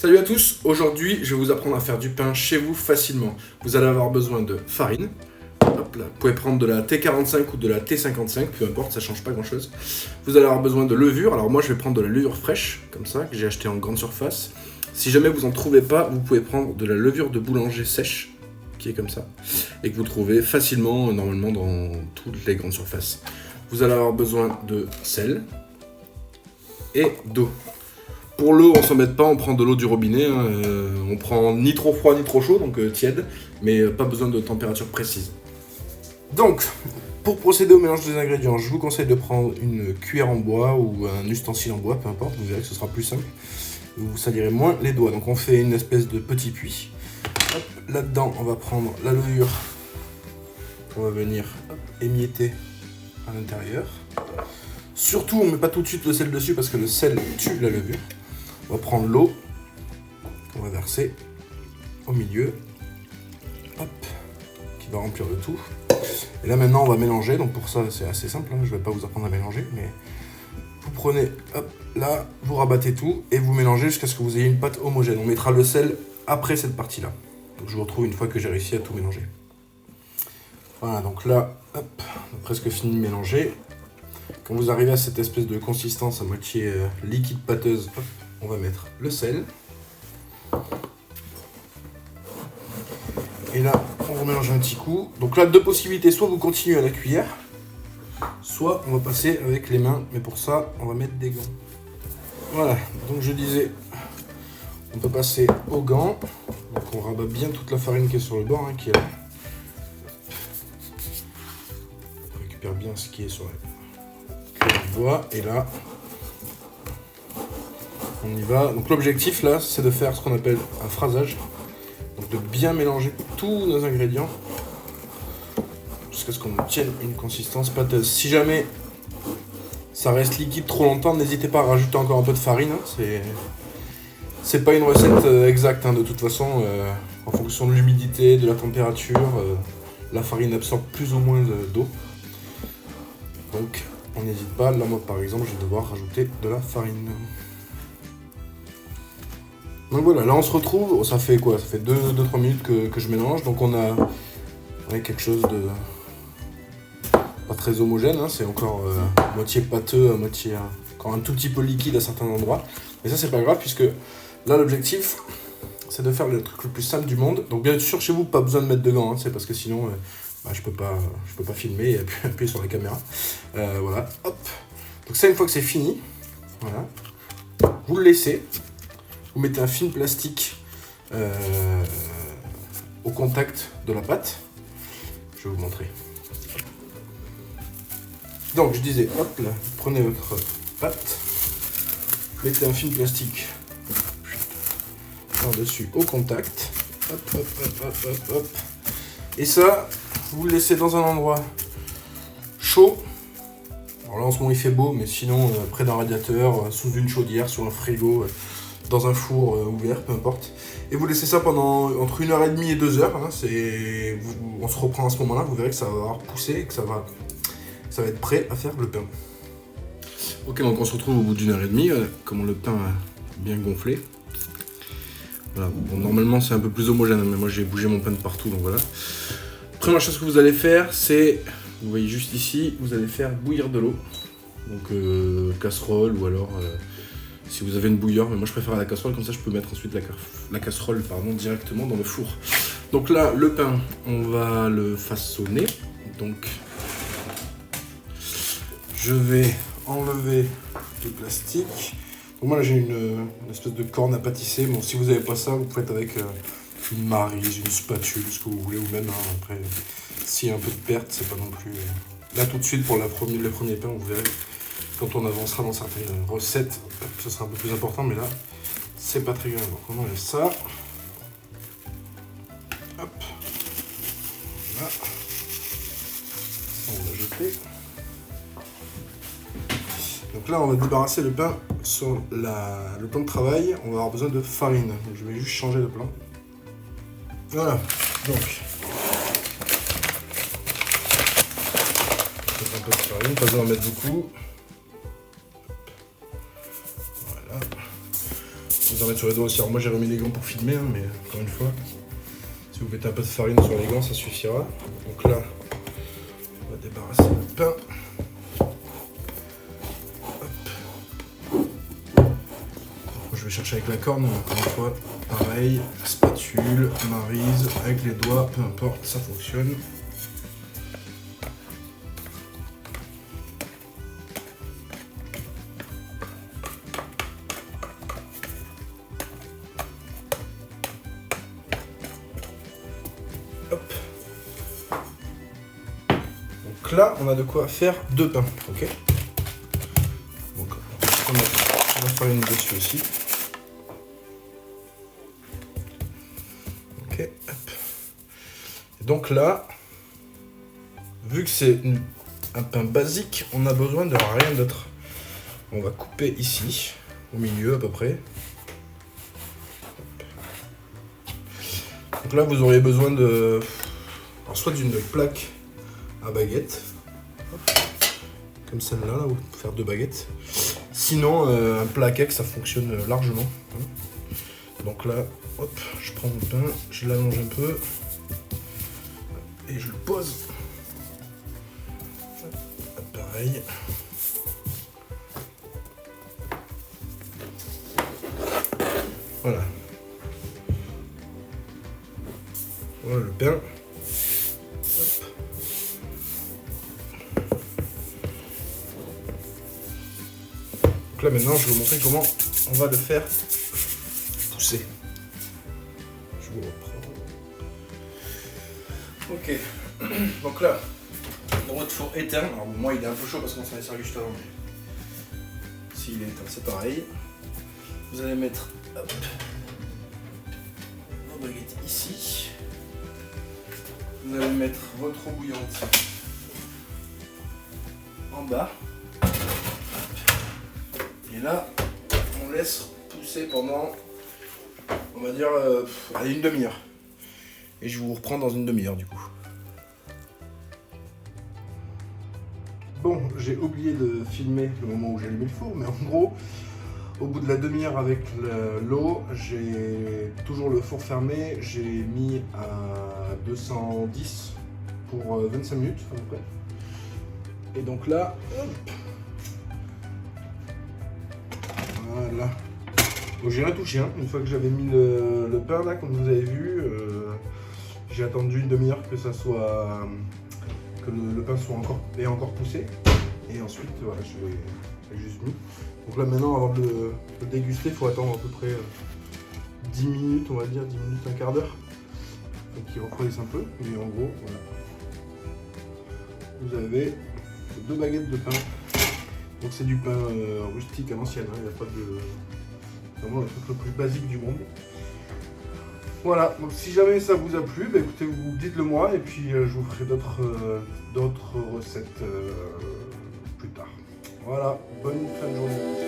Salut à tous, aujourd'hui je vais vous apprendre à faire du pain chez vous facilement. Vous allez avoir besoin de farine. Hop là. Vous pouvez prendre de la T45 ou de la T55, peu importe, ça change pas grand chose. Vous allez avoir besoin de levure, alors moi je vais prendre de la levure fraîche, comme ça, que j'ai acheté en grande surface. Si jamais vous en trouvez pas, vous pouvez prendre de la levure de boulanger sèche, qui est comme ça, et que vous trouvez facilement, normalement, dans toutes les grandes surfaces. Vous allez avoir besoin de sel et d'eau. Pour l'eau, on s'en met pas, on prend de l'eau du robinet, hein, on prend ni trop froid ni trop chaud, donc tiède, mais pas besoin de température précise. Donc, pour procéder au mélange des ingrédients, je vous conseille de prendre une cuillère en bois ou un ustensile en bois, peu importe, vous verrez que ce sera plus simple. Vous salirez moins les doigts, donc on fait une espèce de petit puits. Là-dedans, on va prendre la levure qu'on va venir émietter à l'intérieur. Surtout, on ne met pas tout de suite le sel dessus parce que le sel tue la levure. On va prendre l'eau qu'on va verser au milieu, hop, qui va remplir le tout. Et là maintenant on va mélanger, donc pour ça c'est assez simple, hein, je ne vais pas vous apprendre à mélanger, mais vous prenez, hop, là, vous rabattez tout et vous mélangez jusqu'à ce que vous ayez une pâte homogène. On mettra le sel après cette partie-là. Donc je vous retrouve une fois que j'ai réussi à tout mélanger. Voilà, donc là, hop, on a presque fini de mélanger. Quand vous arrivez à cette espèce de consistance à moitié liquide pâteuse, hop, on va mettre le sel. Et là, on remélange un petit coup. Donc là, deux possibilités. Soit vous continuez à la cuillère, soit on va passer avec les mains. Mais pour ça, on va mettre des gants. Voilà, donc je disais, on peut passer aux gants. Donc on rabat bien toute la farine qui est sur le bord, hein, qui est là. On récupère bien ce qui est sur la cuillère de bois. Et là, on y va. Donc l'objectif là, c'est de faire ce qu'on appelle un phrasage. Donc de bien mélanger tous nos ingrédients jusqu'à ce qu'on obtienne une consistance pâteuse. Si jamais ça reste liquide trop longtemps, n'hésitez pas à rajouter encore un peu de farine. Hein. C'est pas une recette exacte, hein, de toute façon. En fonction de l'humidité, de la température, la farine absorbe plus ou moins d'eau. Donc on n'hésite pas. Là moi par exemple, je vais devoir rajouter de la farine. Donc voilà, là on se retrouve, ça fait quoi? Ça fait 2-3 minutes que je mélange, donc on a quelque chose de pas très homogène, hein, c'est encore moitié pâteux, à moitié encore un tout petit peu liquide à certains endroits. Mais ça c'est pas grave puisque là l'objectif c'est de faire le truc le plus simple du monde. Donc bien sûr chez vous pas besoin de mettre de gants, hein, c'est parce que sinon je peux pas filmer et appuyer sur la caméra. Voilà, hop. Donc ça une fois que c'est fini, voilà, vous le laissez. Vous mettez un film plastique au contact de la pâte. Je vais vous montrer. Donc je disais, hop là, prenez votre pâte, mettez un film plastique par-dessus au contact. Hop, hop, hop, hop, hop, hop. Et ça, vous le laissez dans un endroit chaud. Alors là en ce moment il fait beau, mais sinon près d'un radiateur, sous une chaudière, sur un frigo. Dans un four ouvert, peu importe. Et vous laissez ça pendant entre 1h30 et 2h. Hein, on se reprend à ce moment-là, vous verrez que ça va avoir poussé et que ça va être prêt à faire le pain. Ok, donc on se retrouve au bout d'1h30, comment le pain a bien gonflé. Voilà. Bon, normalement c'est un peu plus homogène, mais moi j'ai bougé mon pain de partout, donc voilà. Première chose que vous allez faire, c'est, vous voyez juste ici, vous allez faire bouillir de l'eau. Donc casserole ou alors... si vous avez une bouilloire, mais moi je préfère à la casserole, comme ça je peux mettre ensuite la casserole directement dans le four. Donc là, le pain, on va le façonner. Donc, je vais enlever le plastique. Donc moi là j'ai une espèce de corne à pâtisser. Bon, si vous n'avez pas ça, vous pouvez être avec une maryse, une spatule, ce que vous voulez, ou même, hein, après, s'il y a un peu de perte, c'est pas non plus... Là tout de suite, pour les premiers pains, vous verrez. Quand on avancera dans certaines recettes, ça sera un peu plus important, mais là, c'est pas très grave. Donc on enlève ça. Hop. Là. On va jeter. Donc là, on va débarrasser le pain sur le plan de travail. On va avoir besoin de farine. Donc je vais juste changer le plan. Voilà. Donc. Un peu de farine, pas besoin d'en mettre beaucoup. vous en mettre sur les doigts aussi. Alors moi j'ai remis les gants pour filmer, hein, mais encore une fois, si vous mettez un peu de farine sur les gants, ça suffira. Donc là, on va débarrasser le pain. Je vais chercher avec la corne, encore une fois, pareil, spatule, maryse, avec les doigts, peu importe, ça fonctionne. Hop. Donc là, on a de quoi faire 2 pains, ok. Donc on va mettre la farine dessus aussi. Ok, hop. Et donc là, vu que c'est un pain basique, on a besoin de rien d'autre. On va couper ici, au milieu à peu près. Donc là, vous auriez besoin de, alors soit d'une plaque à baguette, comme celle-là, là, pour faire 2 baguettes. Sinon, un plat à cake, ça fonctionne largement. Donc là, hop, je prends mon pain, je l'allonge un peu et je le pose. Pareil. Voilà. Voilà le pain. Hop. Donc là maintenant, je vais vous montrer comment on va le faire pousser. Je vous reprends. Ok. Donc là, dans votre four éteint, alors moi il est un peu chaud parce qu'on s'en est servi juste avant, mais s'il est éteint, c'est pareil. Vous allez mettre hop, vos baguettes ici. Vous allez mettre votre eau bouillante en bas. Et là, on laisse pousser pendant, on va dire, allez, une demi-heure. Et je vous reprends dans une demi-heure du coup. Bon, j'ai oublié de filmer le moment où j'ai allumé le four, mais en gros, au bout de la demi-heure avec l'eau, j'ai toujours le four fermé, j'ai mis à 210 pour 25 minutes à peu près. Et donc là, hop, voilà. Donc j'ai rien touché, hein. Une fois que j'avais mis le pain là, comme vous avez vu, j'ai attendu une demi-heure que ça soit, que le pain soit encore poussé. Et ensuite, voilà, je l'ai juste mis. Donc là maintenant, avant de le déguster, il faut attendre à peu près 10 minutes, on va dire, 10 minutes, un quart d'heure. Donc il refroidisse un peu, mais en gros, voilà. Vous avez 2 baguettes de pain. Donc c'est du pain rustique à l'ancienne, hein. Il n'y a pas de... vraiment le truc le plus basique du monde. Voilà, donc si jamais ça vous a plu, bah écoutez, vous dites-le moi et puis je vous ferai d'autres recettes plus tard. Voilà, bonne fin de journée.